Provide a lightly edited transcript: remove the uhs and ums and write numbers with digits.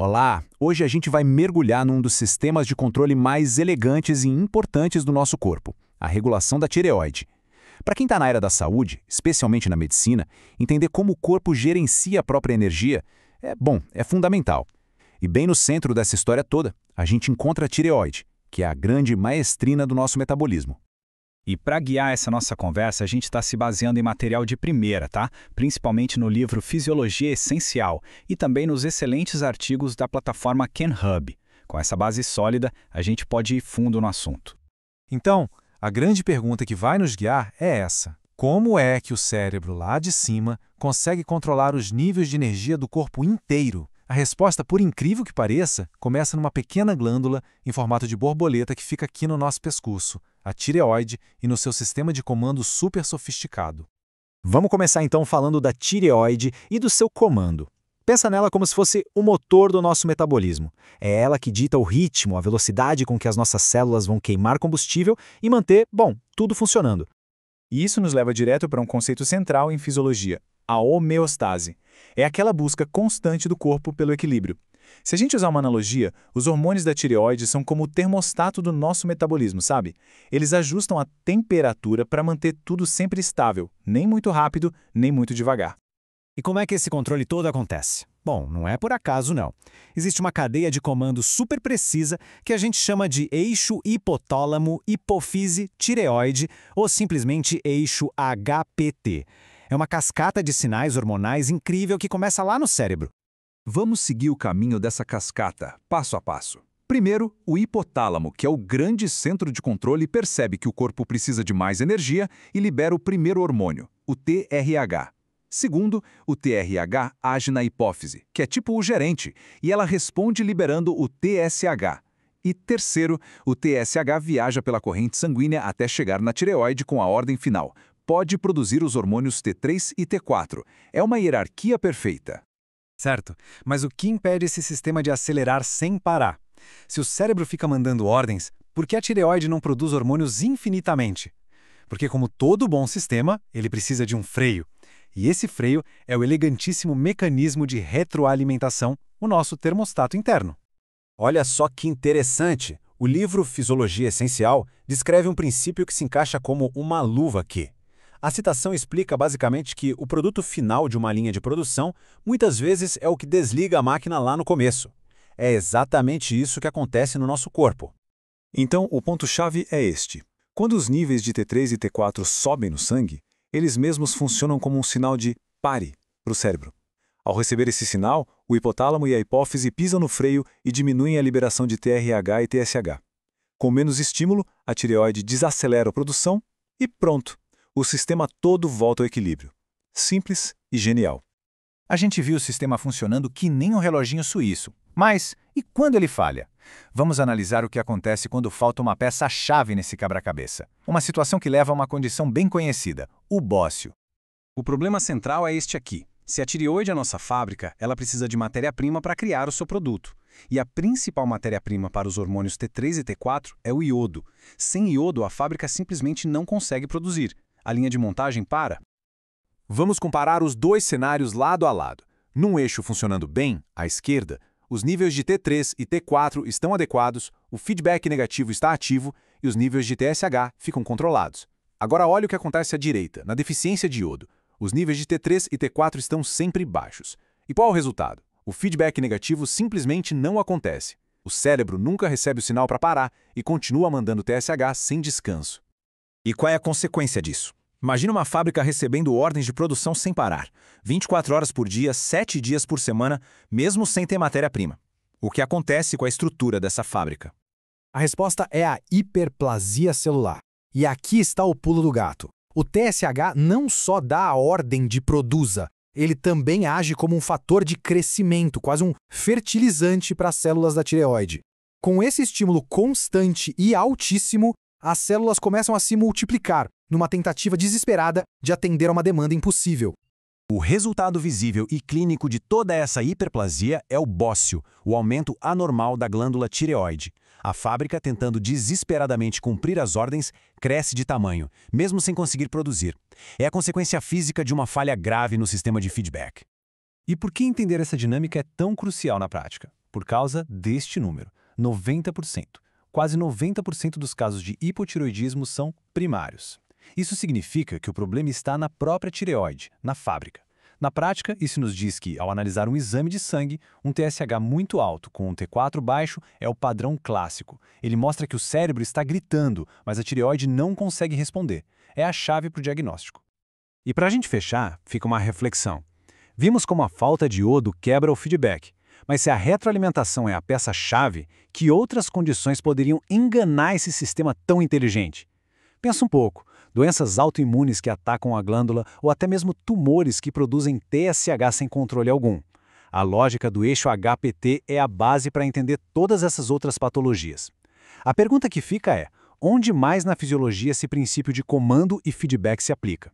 Olá! Hoje a gente vai mergulhar num dos sistemas de controle mais elegantes e importantes do nosso corpo, a regulação da tireoide. Para quem está na área da saúde, especialmente na medicina, entender como o corpo gerencia a própria energia é fundamental. E bem no centro dessa história toda, a gente encontra a tireoide, que é a grande maestrina do nosso metabolismo. E para guiar essa nossa conversa, a gente está se baseando em material de primeira, tá? Principalmente no livro Fisiologia Essencial e também nos excelentes artigos da plataforma KenHub. Com essa base sólida, a gente pode ir fundo no assunto. Então, a grande pergunta que vai nos guiar é essa: como é que o cérebro lá de cima consegue controlar os níveis de energia do corpo inteiro? A resposta, por incrível que pareça, começa numa pequena glândula em formato de borboleta que fica aqui no nosso pescoço, a tireoide, e no seu sistema de comando super sofisticado. Vamos começar então falando da tireoide e do seu comando. Pensa nela como se fosse o motor do nosso metabolismo. É ela que dita o ritmo, a velocidade com que as nossas células vão queimar combustível e manter, tudo funcionando. E isso nos leva direto para um conceito central em fisiologia: a homeostase. É aquela busca constante do corpo pelo equilíbrio. Se a gente usar uma analogia, os hormônios da tireoide são como o termostato do nosso metabolismo, sabe? Eles ajustam a temperatura para manter tudo sempre estável, nem muito rápido, nem muito devagar. E como é que esse controle todo acontece? Bom, não é por acaso não. Existe uma cadeia de comando super precisa que a gente chama de eixo hipotálamo-hipofise-tireoide ou simplesmente eixo HPT. É uma cascata de sinais hormonais incrível que começa lá no cérebro. Vamos seguir o caminho dessa cascata, passo a passo. Primeiro, o hipotálamo, que é o grande centro de controle, percebe que o corpo precisa de mais energia e libera o primeiro hormônio, o TRH. Segundo, o TRH age na hipófise, que é tipo o gerente, e ela responde liberando o TSH. E terceiro, o TSH viaja pela corrente sanguínea até chegar na tireoide com a ordem final. Pode produzir os hormônios T3 e T4. É uma hierarquia perfeita. Certo, mas o que impede esse sistema de acelerar sem parar? Se o cérebro fica mandando ordens, por que a tireoide não produz hormônios infinitamente? Porque, como todo bom sistema, ele precisa de um freio. E esse freio é o elegantíssimo mecanismo de retroalimentação, o nosso termostato interno. Olha só que interessante! O livro Fisiologia Essencial descreve um princípio que se encaixa como uma luva aqui. A citação explica basicamente que o produto final de uma linha de produção muitas vezes é o que desliga a máquina lá no começo. É exatamente isso que acontece no nosso corpo. Então, o ponto-chave é este. Quando os níveis de T3 e T4 sobem no sangue, eles mesmos funcionam como um sinal de pare para o cérebro. Ao receber esse sinal, o hipotálamo e a hipófise pisam no freio e diminuem a liberação de TRH e TSH. Com menos estímulo, a tireoide desacelera a produção e pronto! O sistema todo volta ao equilíbrio. Simples e genial. A gente viu o sistema funcionando que nem um reloginho suíço. Mas, e quando ele falha? Vamos analisar o que acontece quando falta uma peça-chave nesse quebra-cabeça. Uma situação que leva a uma condição bem conhecida, o bócio. O problema central é este aqui. Se a tireoide é a nossa fábrica, ela precisa de matéria-prima para criar o seu produto. E a principal matéria-prima para os hormônios T3 e T4 é o iodo. Sem iodo, a fábrica simplesmente não consegue produzir. A linha de montagem para. Vamos comparar os dois cenários lado a lado. Num eixo funcionando bem, à esquerda, os níveis de T3 e T4 estão adequados, o feedback negativo está ativo e os níveis de TSH ficam controlados. Agora olha o que acontece à direita, na deficiência de iodo. Os níveis de T3 e T4 estão sempre baixos. E qual é o resultado? O feedback negativo simplesmente não acontece. O cérebro nunca recebe o sinal para parar e continua mandando TSH sem descanso. E qual é a consequência disso? Imagina uma fábrica recebendo ordens de produção sem parar, 24 horas por dia, 7 dias por semana, mesmo sem ter matéria-prima. O que acontece com a estrutura dessa fábrica? A resposta é a hiperplasia celular. E aqui está o pulo do gato. O TSH não só dá a ordem de produza, ele também age como um fator de crescimento, quase um fertilizante para as células da tireoide. Com esse estímulo constante e altíssimo, as células começam a se multiplicar, numa tentativa desesperada de atender a uma demanda impossível. O resultado visível e clínico de toda essa hiperplasia é o bócio, o aumento anormal da glândula tireoide. A fábrica, tentando desesperadamente cumprir as ordens, cresce de tamanho, mesmo sem conseguir produzir. É a consequência física de uma falha grave no sistema de feedback. E por que entender essa dinâmica é tão crucial na prática? por causa deste número, 90%. Quase 90% dos casos de hipotireoidismo são primários. Isso significa que o problema está na própria tireoide, na fábrica. Na prática, isso nos diz que, ao analisar um exame de sangue, um TSH muito alto com um T4 baixo é o padrão clássico. Ele mostra que o cérebro está gritando, mas a tireoide não consegue responder. É a chave para o diagnóstico. E para a gente fechar, fica uma reflexão. Vimos como a falta de iodo quebra o feedback. Mas se a retroalimentação é a peça-chave, que outras condições poderiam enganar esse sistema tão inteligente? Pensa um pouco. Doenças autoimunes que atacam a glândula ou até mesmo tumores que produzem TSH sem controle algum. A lógica do eixo HPT é a base para entender todas essas outras patologias. A pergunta que fica é, onde mais na fisiologia esse princípio de comando e feedback se aplica?